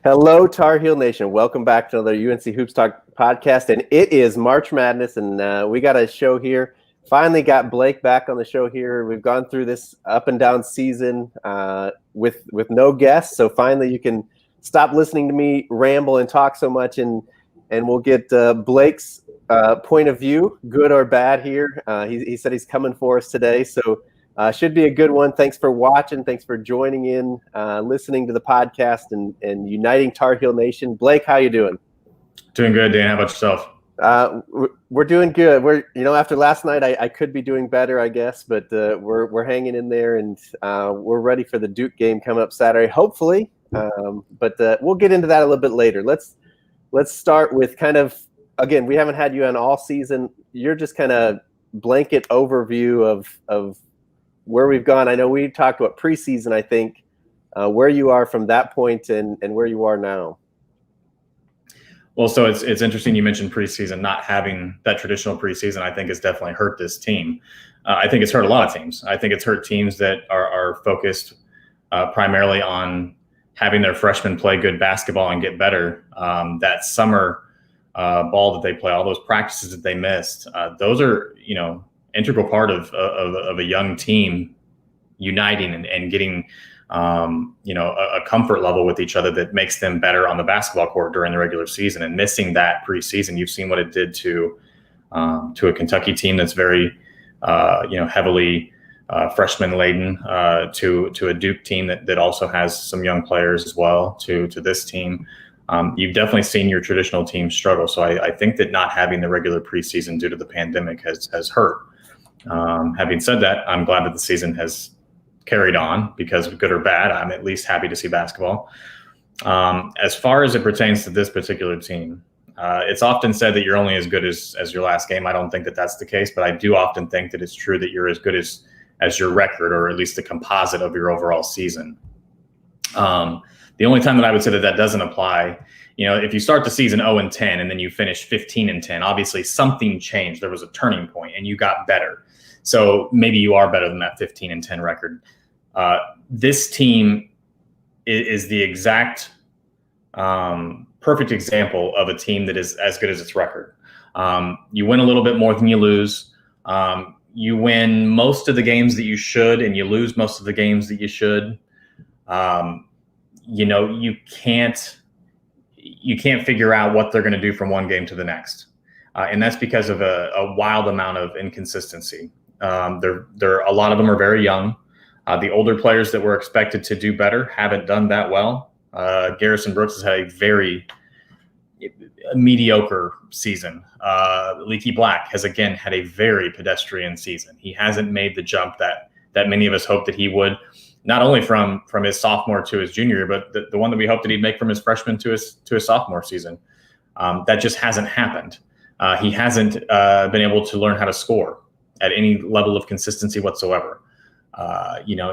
Hello, Tar Heel Nation. Welcome back to another UNC Hoops Talk podcast. And it is March Madness, and we got a show here. Finally got Blake back on the show here. We've gone through this up and down season with no guests. So finally you can stop listening to me ramble and talk so much, and we'll get Blake's point of view, good or bad here. He said he's coming for us today. So should be a good one. Thanks for watching. Thanks for joining in, listening to the podcast, and uniting Tar Heel Nation. Blake, how you doing? Doing good, Dan. How about yourself? We're doing good. We're after last night, I could be doing better, I guess, but we're hanging in there, and we're ready for the Duke game coming up Saturday, hopefully. But we'll get into that a little bit later. Let's start with kind of, again, we haven't had you on all season. You're just kind of blanket overview of where we've gone. I know we talked about preseason, I think, where you are from that point and where you are now. Well, so it's interesting you mentioned preseason. Not having that traditional preseason, I think, has definitely hurt this team. I think it's hurt a lot of teams. I think it's hurt teams that are focused primarily on having their freshmen play good basketball and get better. That summer ball that they play, all those practices that they missed, those are, integral part of a young team uniting and getting, a comfort level with each other that makes them better on the basketball court during the regular season. And missing that preseason, you've seen what it did to a Kentucky team that's very, heavily freshman laden, to a Duke team that also has some young players as well, to this team. You've definitely seen your traditional team struggle. So I think that not having the regular preseason due to the pandemic has hurt. Having said that, I'm glad that the season has carried on, because good or bad, I'm at least happy to see basketball. As far as it pertains to this particular team, it's often said that you're only as good as your last game. I don't think that that's the case, but I do often think that it's true that you're as good as your record, or at least the composite of your overall season. The only time that I would say that doesn't apply, if you start the season 0-10 and then you finish 15-10, obviously something changed. There was a turning point and you got better. So maybe you are better than that 15-10 record. This team is the exact perfect example of a team that is as good as its record. You win a little bit more than you lose. You win most of the games that you should, and you lose most of the games that you should. You can't figure out what they're going to do from one game to the next. And that's because of a wild amount of inconsistency. A lot of them are very young. The older players that were expected to do better haven't done that well. Garrison Brooks has had a very mediocre season. Leaky Black has, again, had a very pedestrian season. He hasn't made the jump that many of us hoped that he would, not only from his sophomore to his junior year, but the one that we hoped that he'd make from his freshman to his sophomore season. That just hasn't happened. He hasn't been able to learn how to score at any level of consistency whatsoever.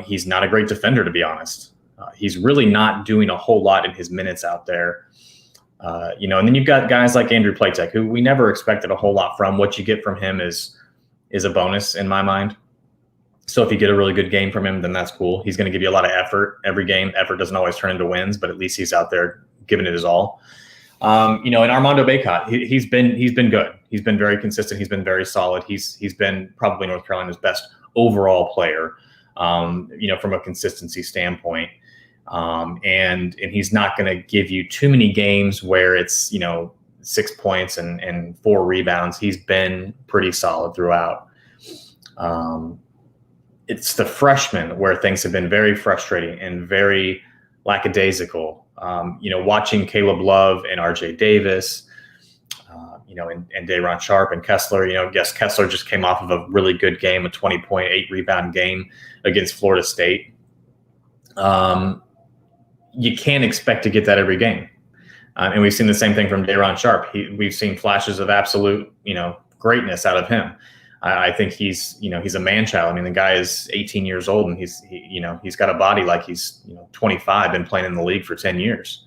He's not a great defender, to be honest. He's really not doing a whole lot in his minutes out there. And then you've got guys like Andrew Platek, who we never expected a whole lot from. What you get from him is a bonus in my mind. So if you get a really good game from him, then that's cool. He's going to give you a lot of effort every game. Effort doesn't always turn into wins, but at least he's out there giving it his all. And Armando Bacot, he's been good. He's been very consistent. He's been very solid. He's been probably North Carolina's best overall player, from a consistency standpoint. And he's not going to give you too many games where it's, 6 points and 4 rebounds. He's been pretty solid throughout. It's the freshmen where things have been very frustrating and very lackadaisical. Watching Caleb Love and RJ Davis, and Day'Ron Sharp and Kessler. Yes, Kessler just came off of a really good game, a 20-point, 8-rebound game against Florida State. You can't expect to get that every game. And we've seen the same thing from Day'Ron Sharp. We've seen flashes of absolute, greatness out of him. I think he's a man-child. I mean, the guy is 18 years old, and he's got a body like he's 25, been playing in the league for 10 years.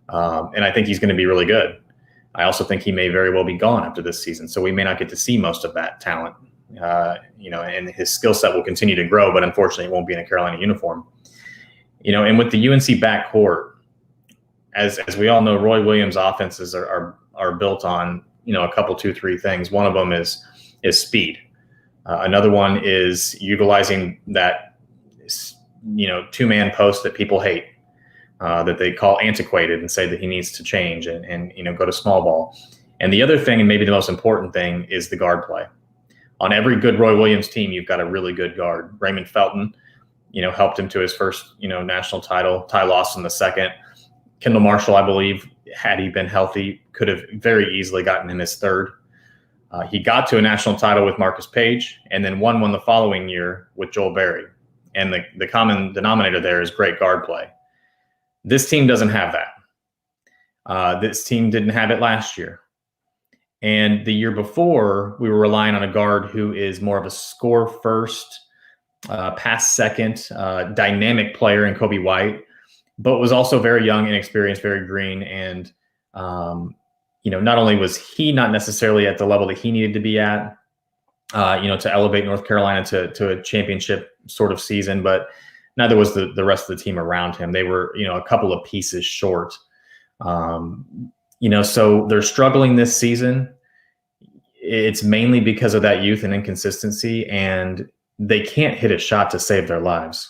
And I think he's going to be really good. I also think he may very well be gone after this season, so we may not get to see most of that talent. And his skill set will continue to grow, but unfortunately, it won't be in a Carolina uniform. And with the UNC backcourt, as we all know, Roy Williams offenses are built on, a couple, 2-3 things. One of them is speed. Another one is utilizing that, two-man post that people hate, that they call antiquated and say that he needs to change and go to small ball. And the other thing, and maybe the most important thing, is the guard play. On every good Roy Williams team, you've got a really good guard. Raymond Felton, helped him to his first, national title. Ty Lawson the second. Kendall Marshall, I believe, had he been healthy, could have very easily gotten him his third. He got to a national title with Marcus Page, and then won the following year with Joel Berry. And the common denominator there is great guard play. This team doesn't have that. This team didn't have it last year. And the year before, we were relying on a guard who is more of a score first, pass second, dynamic player in Kobe White, but was also very young, inexperienced, very green. And, not only was he not necessarily at the level that he needed to be at, to elevate North Carolina to a championship sort of season, but neither was the rest of the team around him. They were, a couple of pieces short. So they're struggling this season. It's mainly because of that youth and inconsistency, and they can't hit a shot to save their lives.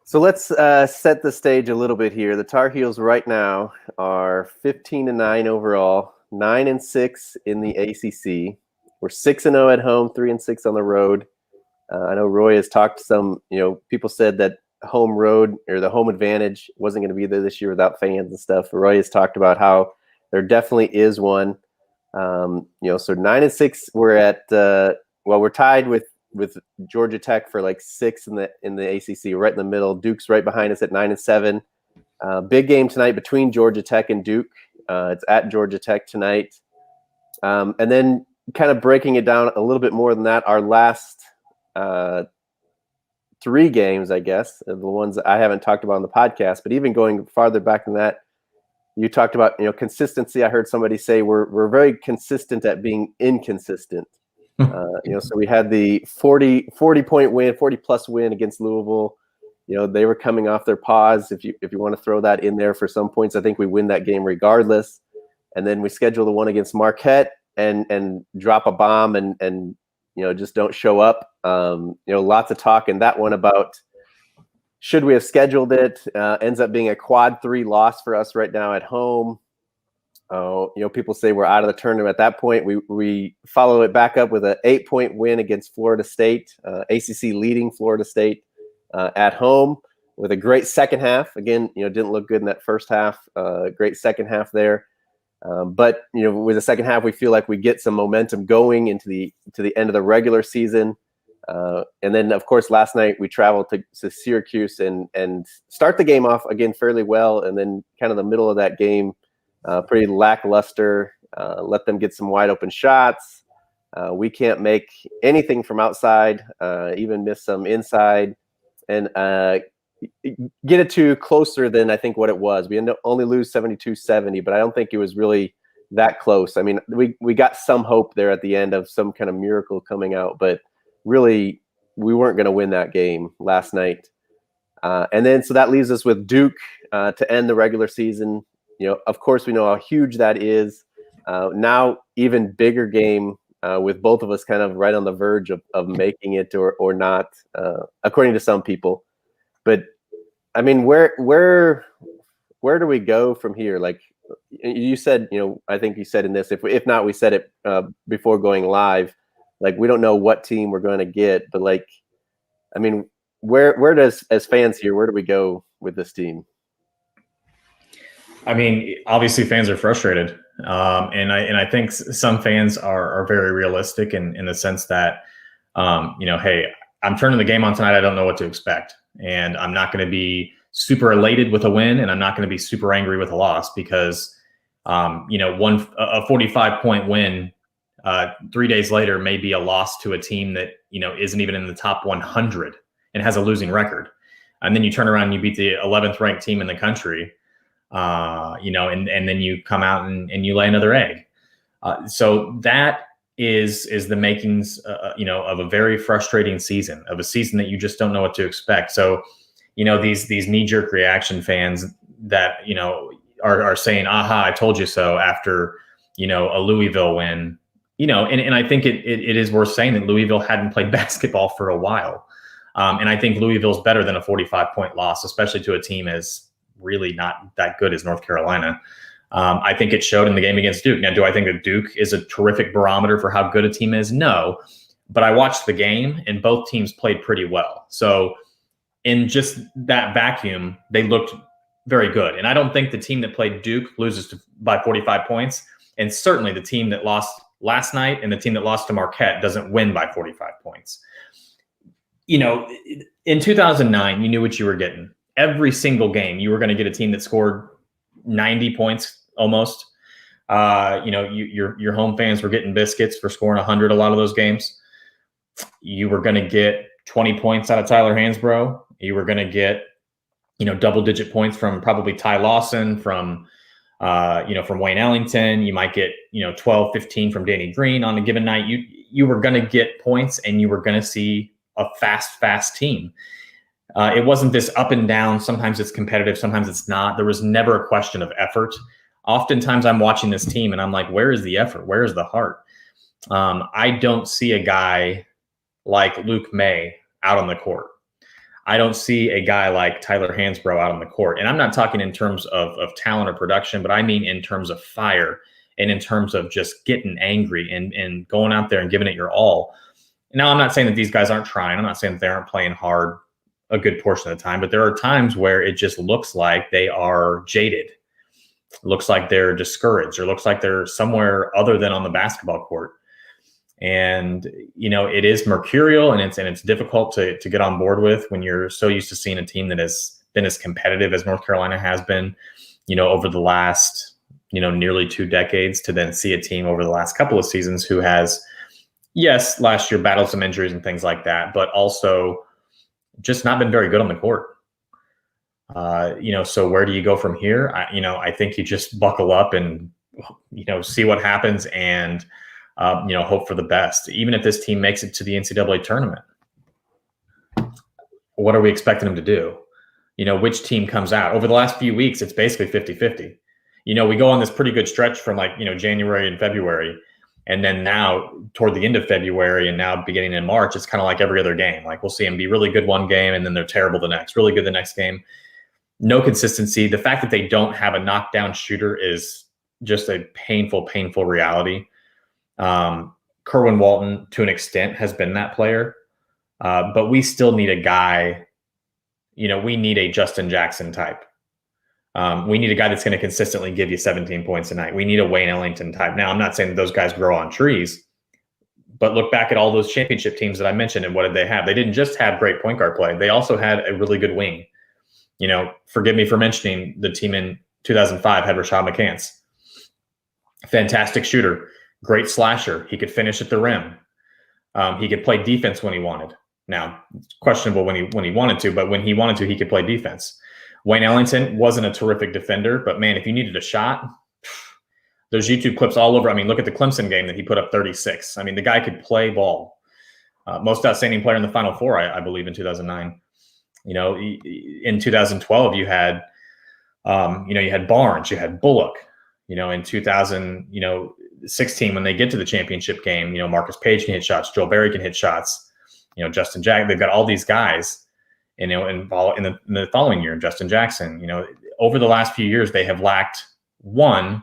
So let's set the stage a little bit here. The Tar Heels right now are 15-9 overall, 9-6 in the ACC. We're 6-0 at home, 3-6 on the road. I know Roy has talked some, people said that home road or the home advantage wasn't going to be there this year without fans and stuff. Roy has talked about how there definitely is one. So 9-6, we're at, we're tied with Georgia Tech for like 6 in the ACC, right in the middle. Duke's right behind us at 9-7. Big game tonight between Georgia Tech and Duke. It's at Georgia Tech tonight. And then kind of breaking it down a little bit more than that, our last 3 games, I guess, are the ones that I haven't talked about on the podcast, but even going farther back than that, you talked about, consistency. I heard somebody say we're very consistent at being inconsistent. So we had the 40-point win, 40-plus win against Louisville. They were coming off their pause. If you want to throw that in there for some points, I think we win that game regardless. And then we schedule the one against Marquette and drop a bomb and just don't show up. Lots of talk in that one about should we have scheduled it. Ends up being a quad 3 loss for us right now at home. People say we're out of the tournament at that point. We follow it back up with an 8-point win against Florida State, ACC leading Florida State at home with a great second half. Again, didn't look good in that first half. Great second half there. But with the second half, we feel like we get some momentum going into the end of the regular season. And then, of course, last night we traveled to Syracuse and start the game off again fairly well. And then kind of the middle of that game, pretty lackluster, let them get some wide open shots. We can't make anything from outside, even miss some inside, and get it to closer than I think what it was. We only lose 72-70, but I don't think it was really that close. I mean, we got some hope there at the end of some kind of miracle coming out, but really we weren't going to win that game last night. And then so that leaves us with Duke to end the regular season. Of course, we know how huge that is. Now, even bigger game with both of us kind of right on the verge of making it or not, according to some people. But I mean, where do we go from here? Like you said, I think you said in this, if not, we said it before going live. Like we don't know what team we're going to get, but like, I mean, where does, as fans here, where do we go with this team? I mean, obviously fans are frustrated. And I think some fans are very realistic in the sense that, hey, I'm turning the game on tonight. I don't know what to expect. And I'm not going to be super elated with a win, and I'm not going to be super angry with a loss because, a 45-point win 3 days later may be a loss to a team that, isn't even in the top 100 and has a losing record. And then you turn around and you beat the 11th ranked team in the country. And then you come out and you lay another egg. So that is the makings, of a very frustrating season, of a season that you just don't know what to expect. So, these knee-jerk reaction fans that, are saying, aha, I told you so after, a Louisville win, and I think it is worth saying that Louisville hadn't played basketball for a while. And I think Louisville's better than a 45-point loss, especially to a team as really not that good as North Carolina. I think it showed in the game against Duke. Now, do I think that Duke is a terrific barometer for how good a team is? No. But I watched the game, and both teams played pretty well. So in just that vacuum, they looked very good. And I don't think the team that played Duke loses by 45 points. And certainly the team that lost last night and the team that lost to Marquette doesn't win by 45 points. In 2009, you knew what you were getting. Every single game, you were going to get a team that scored 90 points almost. Your home fans were getting biscuits for scoring 100 a lot of those games. You were going to get 20 points out of Tyler Hansbrough. You were going to get, double-digit points from probably Ty Lawson, from Wayne Ellington. You might get, 12, 15 from Danny Green on a given night. You were going to get points, and you were going to see a fast team. It wasn't this up and down. Sometimes it's competitive, sometimes it's not. There was never a question of effort. Oftentimes I'm watching this team and I'm like, where is the effort? Where is the heart? I don't see a guy like Luke May out on the court. I don't see a guy like Tyler Hansbrough out on the court. And I'm not talking in terms of talent or production, but I mean in terms of fire and in terms of just getting angry and going out there and giving it your all. Now, I'm not saying that these guys aren't trying. I'm not saying that they aren't playing hard a good portion of the time, but there are times where it just looks like they are jaded. It looks like they're discouraged, or looks like they're somewhere other than on the basketball court. And, it is mercurial, and it's difficult to get on board with when you're so used to seeing a team that has been as competitive as North Carolina has been, over the last, nearly 2 decades, to then see a team over the last couple of seasons who has, yes, last year battled some injuries and things like that, but also just not been very good on the court. So where do you go from here? I think you just buckle up and, see what happens and, hope for the best. Even if this team makes it to the NCAA tournament, what are we expecting them to do? Which team comes out? Over the last few weeks, it's basically 50-50. We go on this pretty good stretch from January and February. And then now toward the end of February and now beginning in March, it's kind of like every other game. Like we'll see them be really good one game and then they're terrible the next, really good the next game. No consistency. The fact that they don't have a knockdown shooter is just a painful reality. Kerwin Walton, to an extent, has been that player. But we still need a guy, we need a Justin Jackson type. We need a guy that's going to consistently give you 17 points a night. We need a Wayne Ellington type. Now, I'm not saying that those guys grow on trees, but look back at all those championship teams that I mentioned, and what did they have? They didn't just have great point guard play. They also had a really good wing. Forgive me for mentioning the team in 2005 had Rashad McCants. Fantastic shooter, great slasher. He could finish at the rim. He could play defense when he wanted. Now, it's questionable when he wanted to, but when he wanted to, he could play defense. Wayne Ellington wasn't a terrific defender, but man, if you needed a shot, there's YouTube clips all over. I mean, look at the Clemson game that he put up 36. I mean, the guy could play ball. Most outstanding player in the Final Four, I believe, in 2009. In 2012, you had Barnes, you had Bullock. In 2016, when they get to the championship game, Marcus Page can hit shots, Joel Berry can hit shots. Justin Jackson. They've got all these guys. In the following year, Justin Jackson, over the last few years, they have lacked one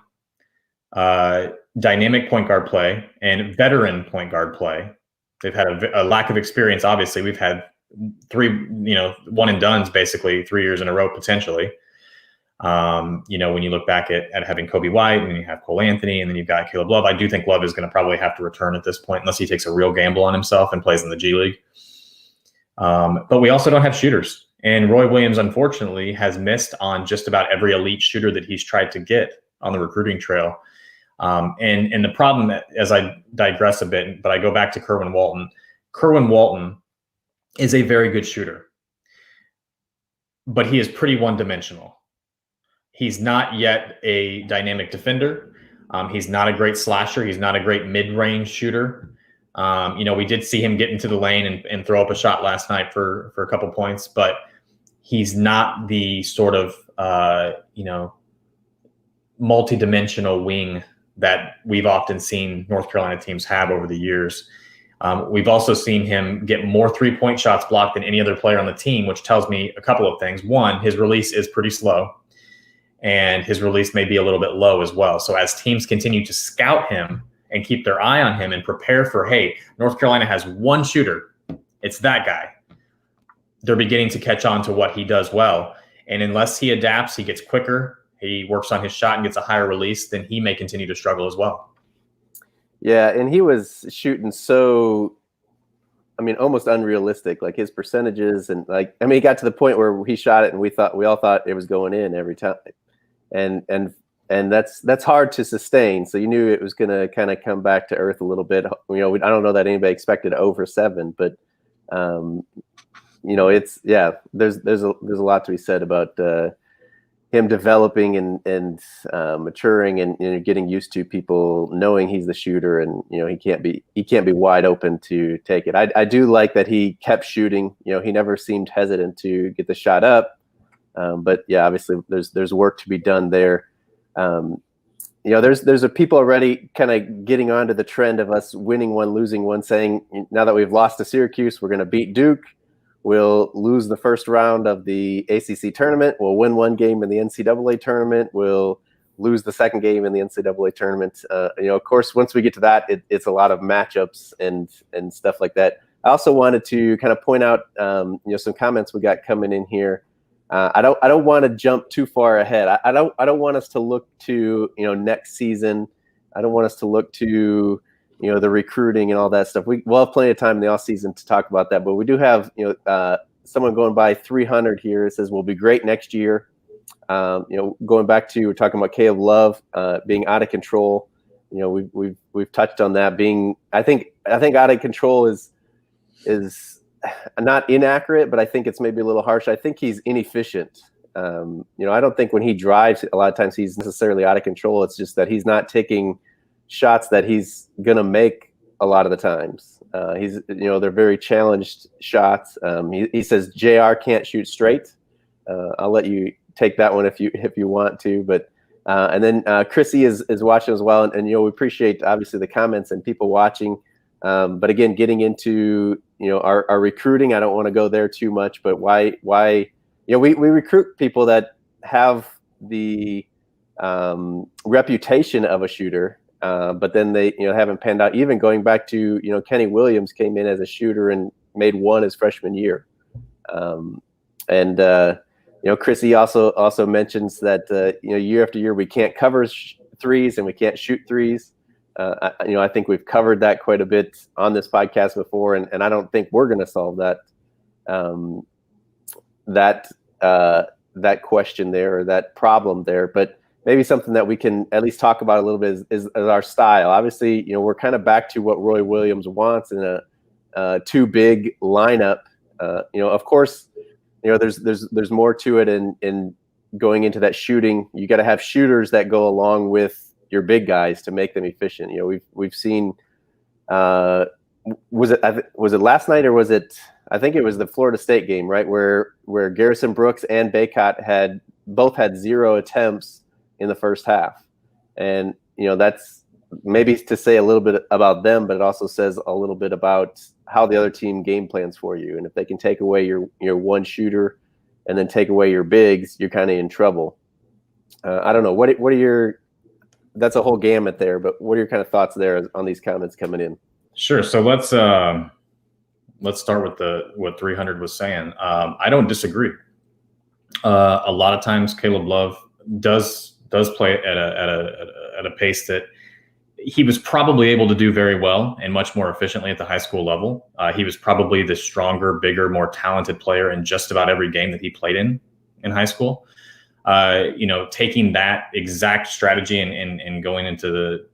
dynamic point guard play and veteran point guard play. They've had a lack of experience. Obviously, we've had 3, one and dones basically 3 years in a row potentially. When you look back at having Kobe White and then you have Cole Anthony and then you've got Caleb Love, I do think Love is going to probably have to return at this point unless he takes a real gamble on himself and plays in the G League. But we also don't have shooters. And Roy Williams, unfortunately, has missed on just about every elite shooter that he's tried to get on the recruiting trail. And the problem, as I digress a bit, but I go back to Kerwin Walton. Kerwin Walton is a very good shooter, but he is pretty one-dimensional. He's not yet a dynamic defender. He's not a great slasher. He's not a great mid-range shooter. We did see him get into the lane and throw up a shot last night for a couple points, but he's not the sort of, multi-dimensional wing that we've often seen North Carolina teams have over the years. We've also seen him get more three-point shots blocked than any other player on the team, which tells me a couple of things. One, his release is pretty slow, and his release may be a little bit low as well. So as teams continue to scout him and keep their eye on him and prepare for, hey, North Carolina has one shooter, it's that guy, they're beginning to catch on to what he does well. And unless he adapts, he gets quicker, he works on his shot and gets a higher release, then he may continue to struggle as well. Yeah, and he was shooting almost unrealistic, like his percentages, and he got to the point where he shot it and we all thought it was going in every time. And that's hard to sustain. So you knew it was going to kind of come back to earth a little bit. I don't know that anybody expected over 7, but there's a lot to be said about him developing and maturing and getting used to people knowing he's the shooter, and he can't be wide open to take it. I do like that he kept shooting. He never seemed hesitant to get the shot up. But yeah, obviously there's work to be done there. There's people already kind of getting onto the trend of us winning one, losing one, saying now that we've lost to Syracuse, we're going to beat Duke. We'll lose the first round of the ACC tournament. We'll win one game in the NCAA tournament. We'll lose the second game in the NCAA tournament. Of course, once we get to that, it's a lot of matchups and stuff like that. I also wanted to kind of point out, some comments we got coming in here. I don't want to jump too far ahead. I don't want us to look to next season. I don't want us to look to the recruiting and all that stuff. We'll have plenty of time in the off season to talk about that. But we do have someone going by 300 here. It says we'll be great next year. Going back to, we're talking about Caleb Love being out of control. We've touched on that being. I think out of control is not inaccurate, but I think it's maybe a little harsh. I think he's inefficient. I don't think when he drives, a lot of times he's necessarily out of control. It's just that he's not taking shots that he's going to make a lot of the times. They're very challenged shots. He says JR can't shoot straight. I'll let you take that one if you want to, but and then Chrissy is watching as well. And we appreciate obviously the comments and people watching. But again, getting into, our recruiting, I don't want to go there too much, but why, we recruit people that have the reputation of a shooter, but then they, haven't panned out. Even going back to, Kenny Williams came in as a shooter and made one his freshman year. Chrissy also mentions that, year after year, we can't cover threes and we can't shoot threes. I think we've covered that quite a bit on this podcast before, and I don't think we're going to solve that question there, or that problem there. But maybe something that we can at least talk about a little bit is our style. Obviously, we're kind of back to what Roy Williams wants in a too big lineup. Of course, there's more to it in going into that shooting. You got to have shooters that go along with your big guys to make them efficient. We've seen. Was it last night, or was it? I think it was the Florida State game, right, where Garrison Brooks and Baycott both had 0 attempts in the first half, and that's maybe to say a little bit about them, but it also says a little bit about how the other team game plans for you. And if they can take away your one shooter and then take away your bigs, you're kind of in trouble. I don't know. What are your? That's a whole gamut there, but what are your kind of thoughts there on these comments coming in? Sure. So let's start with what 300 was saying. I don't disagree. A lot of times Caleb Love does play at a pace that he was probably able to do very well and much more efficiently at the high school level. He was probably the stronger, bigger, more talented player in just about every game that he played in high school. Taking that exact strategy and going into the,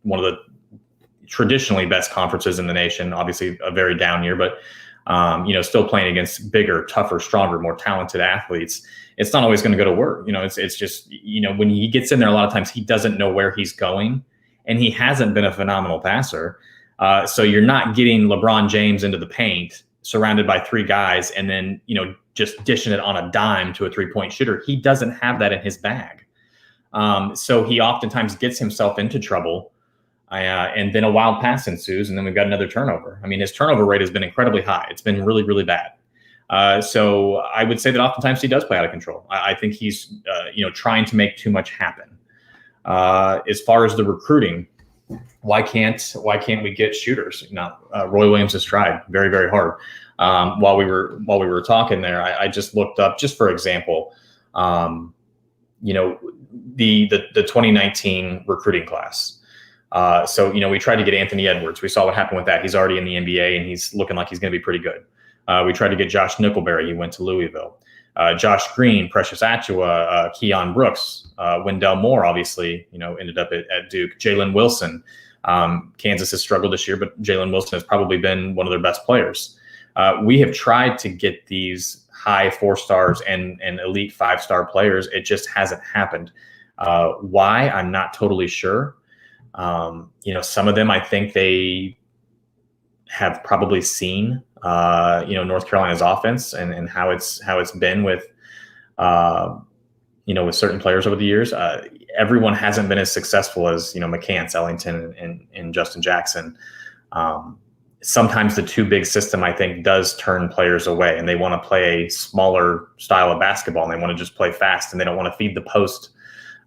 one of the traditionally best conferences in the nation, obviously a very down year, but, still playing against bigger, tougher, stronger, more talented athletes, it's not always going to go to work. It's just, when he gets in there, a lot of times he doesn't know where he's going, and he hasn't been a phenomenal passer. So you're not getting LeBron James into the paint surrounded by 3 guys and then, just dishing it on a dime to a 3-point shooter. He doesn't have that in his bag. So he oftentimes gets himself into trouble, and then a wild pass ensues, and then we've got another turnover. I mean, his turnover rate has been incredibly high. It's been really, really bad. So I would say that oftentimes he does play out of control. I think he's, trying to make too much happen. As far as the recruiting, why can't we get shooters? Roy Williams has tried very, very hard. While we were talking there, I just looked up, just for example, the 2019 recruiting class. So we tried to get Anthony Edwards. We saw what happened with that. He's already in the NBA, and he's looking like he's going to be pretty good. We tried to get Josh Nickelberry. He went to Louisville. Josh Green, Precious Achua, Keon Brooks, Wendell Moore, obviously, ended up at Duke. Jalen Wilson. Kansas has struggled this year, but Jalen Wilson has probably been one of their best players. We have tried to get these high 4 stars and elite 5-star players. It just hasn't happened. Why? I'm not totally sure. Some of them, I think they have probably seen, North Carolina's offense and how it's been with, with certain players over the years. Everyone hasn't been as successful as, McCants, Ellington, and Justin Jackson. Sometimes the too big system, I think, does turn players away, and they want to play a smaller style of basketball, and they want to just play fast, and they don't want to feed the post.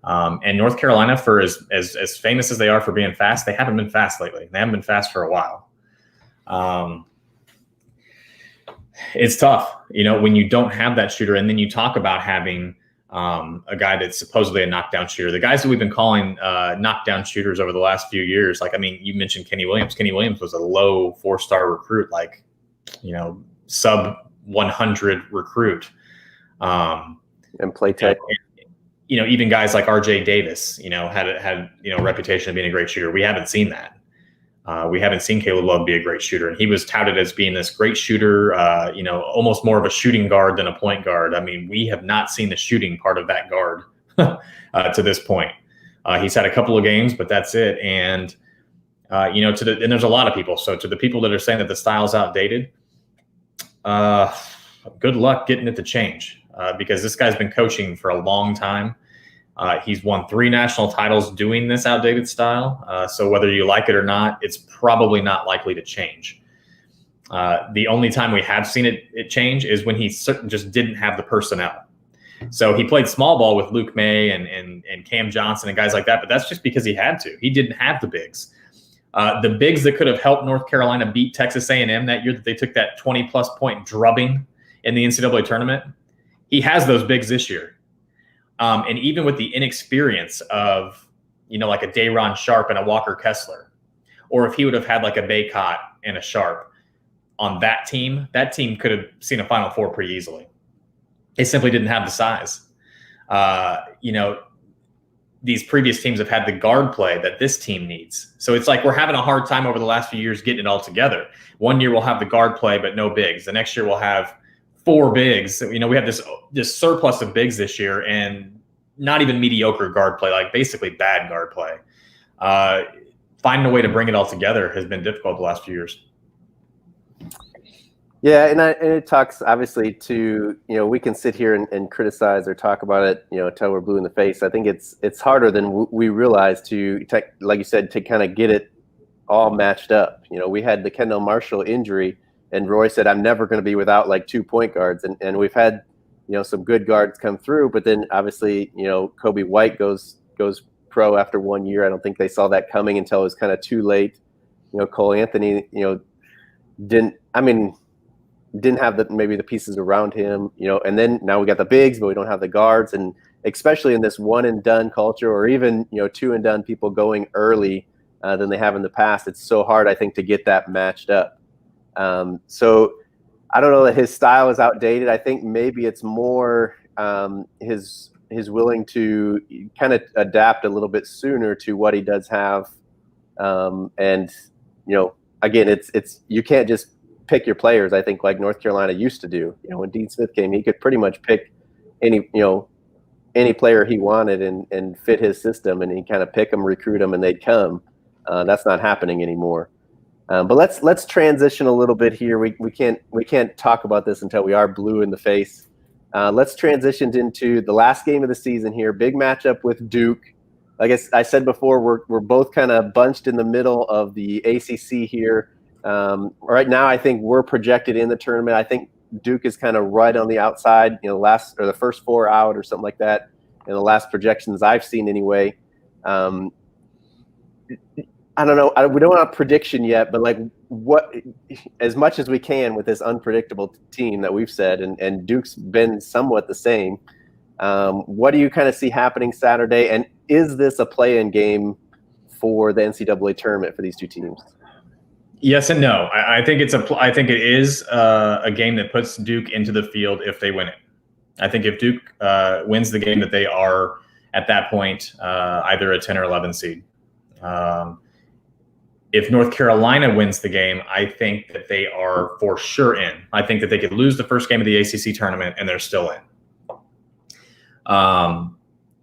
And North Carolina, for as famous as they are for being fast, they haven't been fast lately. They haven't been fast for a while. It's tough, when you don't have that shooter, and then you talk about having a guy that's supposedly a knockdown shooter. The guys that we've been calling knockdown shooters over the last few years, you mentioned Kenny Williams. Kenny Williams was a low 4-star recruit, sub 100 recruit. And play tech. Even guys like RJ Davis, had a reputation of being a great shooter. We haven't seen that. We haven't seen Caleb Love be a great shooter, and he was touted as being this great shooter, almost more of a shooting guard than a point guard. I mean, we have not seen the shooting part of that guard to this point. He's had a couple of games, but that's it. And, and there's a lot of people. So to the people that are saying that the style's outdated, good luck getting it to change, because this guy's been coaching for a long time. He's won 3 national titles doing this outdated style. So whether you like it or not, it's probably not likely to change. The only time we have seen it change is when he just didn't have the personnel. So he played small ball with Luke May and Cam Johnson and guys like that, but that's just because he had to. He didn't have the bigs. The bigs that could have helped North Carolina beat Texas A&M that year that they took that 20-plus point drubbing in the NCAA tournament, he has those bigs this year. And even with the inexperience of, like a Day'Ron Sharp and a Walker Kessler, or if he would have had like a Baycott and a Sharp on that team could have seen a Final Four pretty easily. They simply didn't have the size. These previous teams have had the guard play that this team needs. So it's like we're having a hard time over the last few years getting it all together. One year we'll have the guard play, but no bigs. The next year we'll have 4 bigs. We have this surplus of bigs this year, and not even mediocre guard play, like basically bad guard play. Finding a way to bring it all together has been difficult the last few years. Yeah, and it talks obviously to, we can sit here and criticize or talk about it, until we're blue in the face. I think it's harder than we realize to, like you said, to kind of get it all matched up. We had the Kendall Marshall injury, and Roy said, I'm never going to be without like 2 point guards. And we've had, some good guards come through, but then obviously, Kobe White goes pro after 1 year. I don't think they saw that coming until it was kind of too late. Cole Anthony, didn't have maybe the pieces around him, and then now we got the bigs, but we don't have the guards. And especially in this one and done culture, or even, 2 and done people going early than they have in the past, it's so hard, I think, to get that matched up. So I don't know that his style is outdated. I think maybe it's more his willing to kind of adapt a little bit sooner to what he does have. And, again, it's you can't just pick your players, I think, like North Carolina used to do. When Dean Smith came, he could pretty much pick any player he wanted and fit his system, and he kind of pick them, recruit them, and they'd come. That's not happening anymore. But let's transition a little bit here. We can't talk about this until we are blue in the face. Let's transition into the last game of the season here. Big matchup with Duke. Like I said before, we're both kind of bunched in the middle of the ACC here. Right now, I think we're projected in the tournament. I think Duke is kind of right on the outside. The first four out or something like that. In the last projections I've seen, anyway. I don't know. We don't have a prediction yet, but what, as much as we can with this unpredictable team that we've said, and Duke's been somewhat the same. What do you kind of see happening Saturday? And is this a play-in game for the NCAA tournament for these two teams? Yes and no. I think it is a game that puts Duke into the field if they win it. I think if Duke wins the game, that they are at that point either a 10 or 11 seed. If North Carolina wins the game, I think that they are for sure in. I think that they could lose the first game of the ACC tournament and they're still in. Now,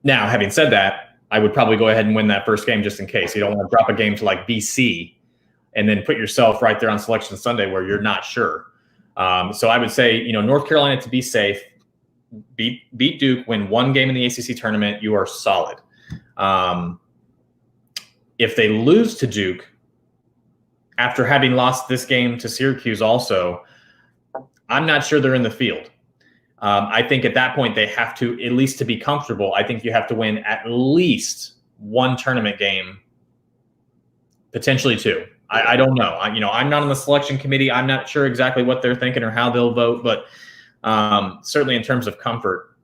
having said that, I would probably go ahead and win that first game just in case. You don't want to drop a game to like BC and then put yourself right there on Selection Sunday where you're not sure. So I would say, North Carolina, to be safe, beat Duke, win one game in the ACC tournament, you are solid. If they lose to Duke, after having lost this game to Syracuse also, I'm not sure they're in the field. I think at that point they have to, at least to be comfortable, I think you have to win at least one tournament game, potentially two. I don't know. I'm not on the selection committee. I'm not sure exactly what they're thinking or how they'll vote, but certainly in terms of comfort,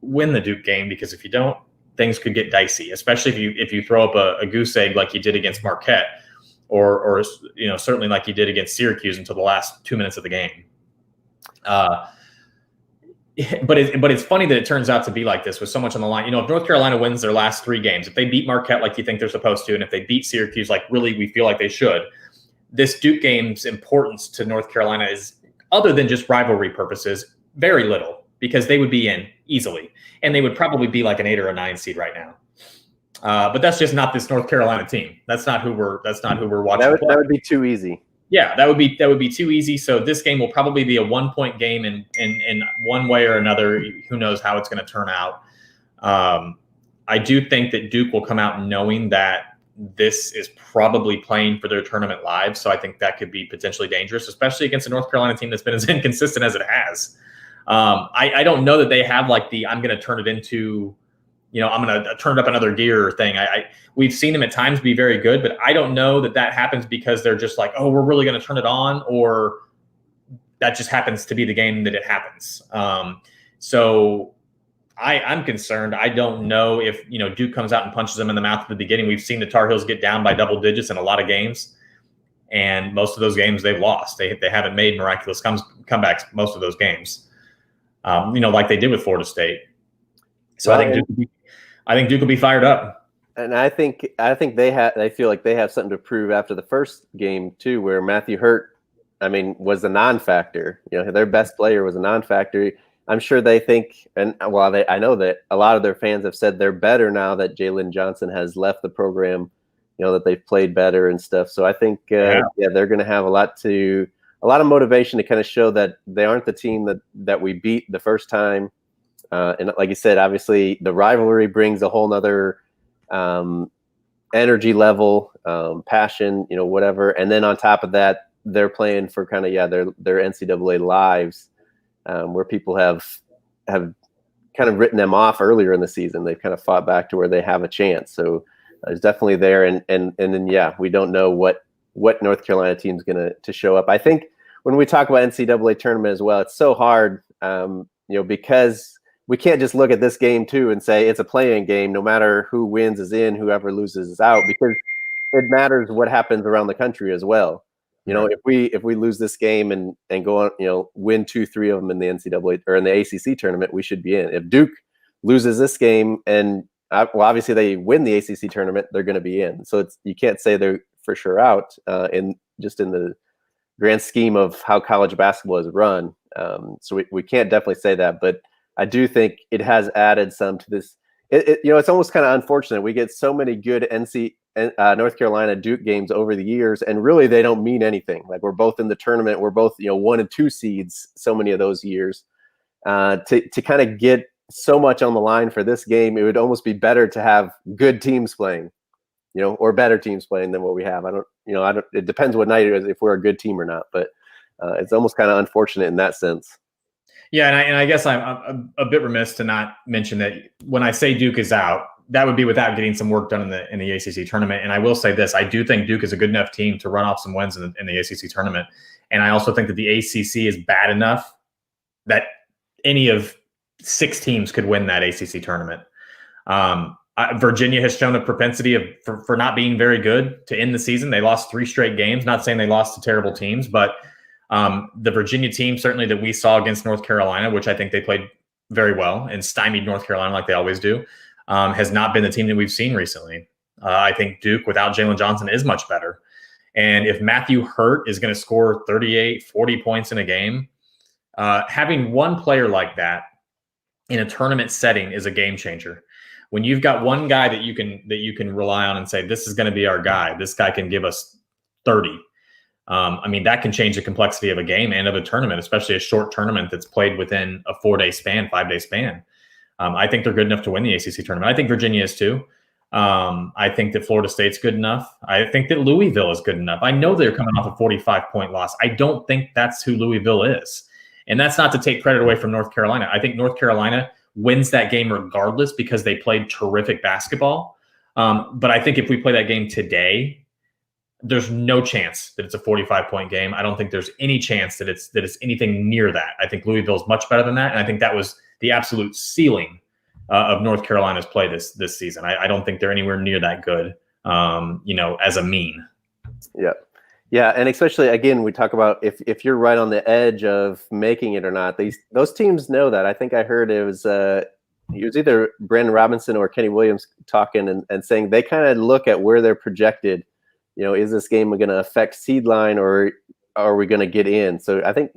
win the Duke game, because if you don't, things could get dicey, especially if you throw up a goose egg like you did against Marquette. Or certainly like he did against Syracuse until the last 2 minutes of the game. But it's funny that it turns out to be like this with so much on the line. If North Carolina wins their last three games, if they beat Marquette like you think they're supposed to, and if they beat Syracuse like really we feel like they should, this Duke game's importance to North Carolina is, other than just rivalry purposes, very little, because they would be in easily, and they would probably be like an 8 or a 9 seed right now. But that's just not this North Carolina team. That's not who we're watching. That would be too easy. Yeah, that would be too easy. So this game will probably be a 1-point game in one way or another. Who knows how it's going to turn out. I do think that Duke will come out knowing that this is probably playing for their tournament lives. So I think that could be potentially dangerous, especially against a North Carolina team that's been as inconsistent as it has. I don't know that they have like I'm going to turn it into, I'm going to turn it up another gear thing. We've seen them at times be very good, but I don't know that happens because they're just like, oh, we're really going to turn it on, or that just happens to be the game that it happens. So I'm concerned. I don't know if, Duke comes out and punches them in the mouth at the beginning. We've seen the Tar Heels get down by double digits in a lot of games, and most of those games they've lost. They haven't made miraculous comebacks most of those games, like they did with Florida State. So I think Duke will be fired up. And I think they feel like they have something to prove after the first game too, where Matthew Hurt, was a non-factor. Their best player was a non-factor. I'm sure they think, I know that a lot of their fans have said they're better now that Jalen Johnson has left the program. That they've played better and stuff. So I think they're going to have a lot of motivation to kind of show that they aren't the team that we beat the first time. And like you said, obviously the rivalry brings a whole nother energy level, passion, whatever. And then on top of that, they're playing for kind of their NCAA lives, where people have kind of written them off earlier in the season. They've kind of fought back to where they have a chance. So it's definitely there. And then we don't know what North Carolina team's going to show up. I think when we talk about NCAA tournament as well, it's so hard, because we can't just look at this game too and say it's a play-in game. No matter who wins is in, whoever loses is out, because it matters what happens around the country as well. If we lose this game and go on, win 2-3 of them in the NCAA or in the ACC tournament, we should be in. If Duke loses this game and obviously they win the ACC tournament, they're going to be in. So you can't say they're for sure out in the grand scheme of how college basketball is run. So we can't definitely say that, but I do think it has added some to this. It's almost kind of unfortunate. We get so many good North Carolina Duke games over the years, and really they don't mean anything. Like, we're both in the tournament, we're both 1 and 2 seeds so many of those years. To kind of get so much on the line for this game, it would almost be better to have good teams playing, or better teams playing than what we have. I don't. It depends what night it is, if we're a good team or not. But it's almost kind of unfortunate in that sense. Yeah, and I guess I'm a bit remiss to not mention that when I say Duke is out, that would be without getting some work done in the ACC tournament. And I will say this: I do think Duke is a good enough team to run off some wins in the ACC tournament. And I also think that the ACC is bad enough that any of 6 teams could win that ACC tournament. Virginia has shown a propensity for not being very good to end the season. They lost 3 straight games. Not saying they lost to terrible teams, but the Virginia team, certainly that we saw against North Carolina, which I think they played very well and stymied North Carolina like they always do, has not been the team that we've seen recently. I think Duke without Jalen Johnson is much better. And if Matthew Hurt is going to score 38, 40 points in a game, having one player like that in a tournament setting is a game changer. When you've got one guy that you can rely on and say, this is going to be our guy, this guy can give us 30. That can change the complexity of a game and of a tournament, especially a short tournament that's played within a 4-day span, 5-day span. I think they're good enough to win the ACC tournament. I think Virginia is too. I think that Florida State's good enough. I think that Louisville is good enough. I know they're coming off a 45-point loss. I don't think that's who Louisville is. And that's not to take credit away from North Carolina. I think North Carolina wins that game regardless because they played terrific basketball. But I think if we play that game today, there's no chance that it's a 45-point game. I don't think there's any chance that it's anything near that. I think Louisville's much better than that. And I think that was the absolute ceiling of North Carolina's play this season. I don't think they're anywhere near that good, as a mean. Yeah. Yeah, and especially, again, we talk about if you're right on the edge of making it or not. Those teams know that. I think I heard it was either Brandon Robinson or Kenny Williams talking and saying they kind of look at where they're projected. Is this game going to affect seed line, or are we going to get in? So I think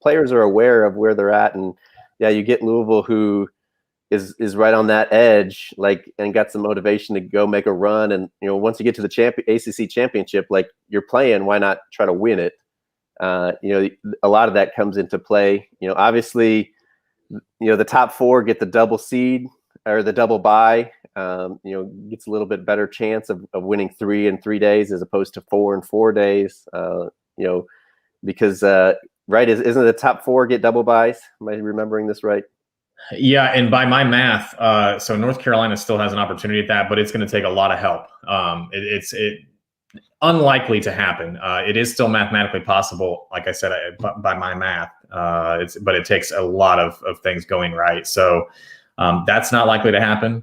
players are aware of where they're at, and yeah, you get Louisville, who is right on that edge, and got some motivation to go make a run. And once you get to the ACC championship, you're playing, why not try to win it? A lot of that comes into play. Obviously, the top 4 get the double seed or the double bye. Gets a little bit better chance of winning 3 in 3 days as opposed to 4 in 4 days. Because right, isn't the top 4 get double byes? Am I remembering this right? Yeah, and by my math, so North Carolina still has an opportunity at that, but it's going to take a lot of help. It's unlikely to happen. It is still mathematically possible, like I said, by my math. But it takes a lot of things going right. So that's not likely to happen.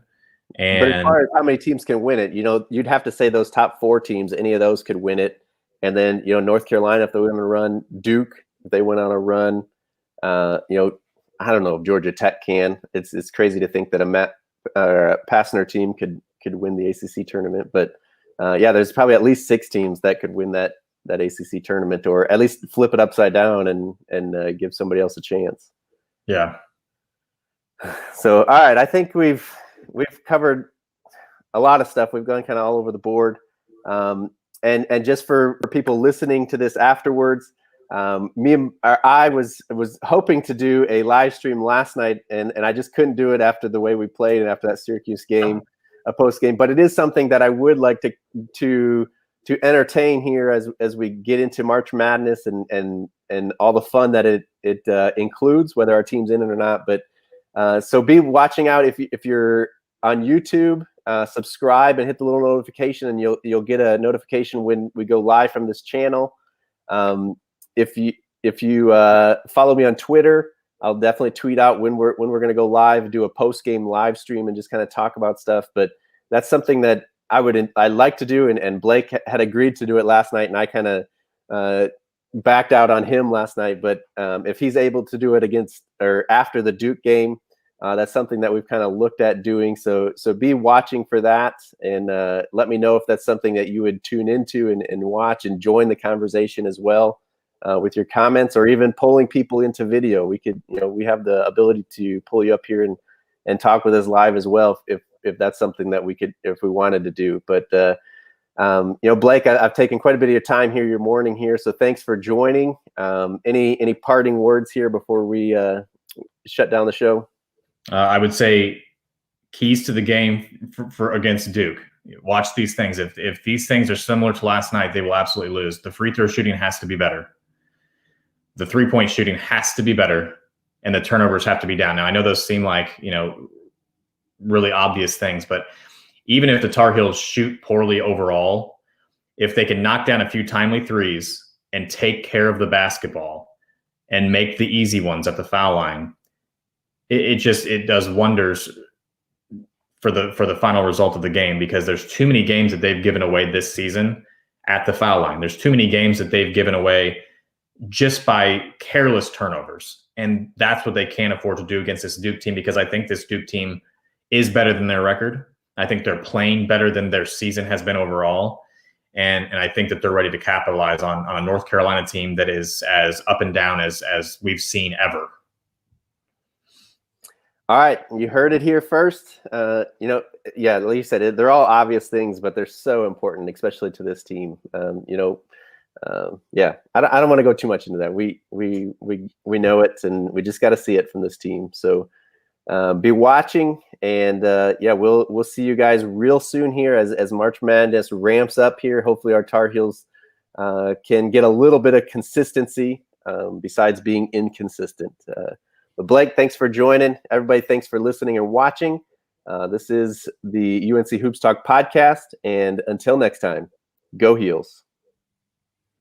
And but as far as how many teams can win it, you'd have to say those top 4 teams, any of those could win it. And then, North Carolina, if they went on a run, Duke, if they went on a run, I don't know if Georgia Tech can. It's crazy to think that a Passner team could win the ACC tournament. But there's probably at least 6 teams that could win that ACC tournament, or at least flip it upside down and give somebody else a chance. Yeah. So, all right, I think we've covered a lot of stuff. We've gone kind of all over the board. And just for people listening to this afterwards, I was hoping to do a live stream last night, and I just couldn't do it after the way we played and after that Syracuse game, a post game. But it is something that I would like to entertain here as we get into March Madness and all the fun that it includes, whether our team's in it or not. But so be watching out if you're on YouTube. Subscribe and hit the little notification, and you'll get a notification when we go live from this channel. If you follow me on Twitter, I'll definitely tweet out when we're going to go live, do a post game live stream, and just kind of talk about stuff. But that's something that I like to do, and Blake had agreed to do it last night, and I kind of backed out on him last night. But if he's able to do it against or after the Duke game, that's something that we've kind of looked at doing. So be watching for that, and let me know if that's something that you would tune into and watch and join the conversation as well with your comments, or even pulling people into video. We could, we have the ability to pull you up here and talk with us live as well if that's something that we could, if we wanted to do. But Blake, I've taken quite a bit of your time here, your morning here, so thanks for joining. Any parting words here before we shut down the show? I would say keys to the game for against Duke. Watch these things. If these things are similar to last night, they will absolutely lose. The free throw shooting has to be better. The 3-point shooting has to be better, and the turnovers have to be down. Now, I know those seem like, really obvious things, but even if the Tar Heels shoot poorly overall, if they can knock down a few timely threes and take care of the basketball and make the easy ones at the foul line, it does wonders for the final result of the game, because there's too many games that they've given away this season at the foul line. There's too many games that they've given away just by careless turnovers. And that's what they can't afford to do against this Duke team, because I think this Duke team is better than their record. I think they're playing better than their season has been overall. And I think that they're ready to capitalize on a North Carolina team that is as up and down as we've seen ever. All right, you heard it here first. Like you said, they're all obvious things, but they're so important, especially to this team. I don't want to go too much into that. We know it, and we just got to see it from this team. So be watching, and we'll see you guys real soon here as March Madness ramps up here. Hopefully, our Tar Heels can get a little bit of consistency besides being inconsistent. But Blake, thanks for joining. Everybody, thanks for listening and watching. This is the UNC Hoops Talk podcast, and until next time, go Heels.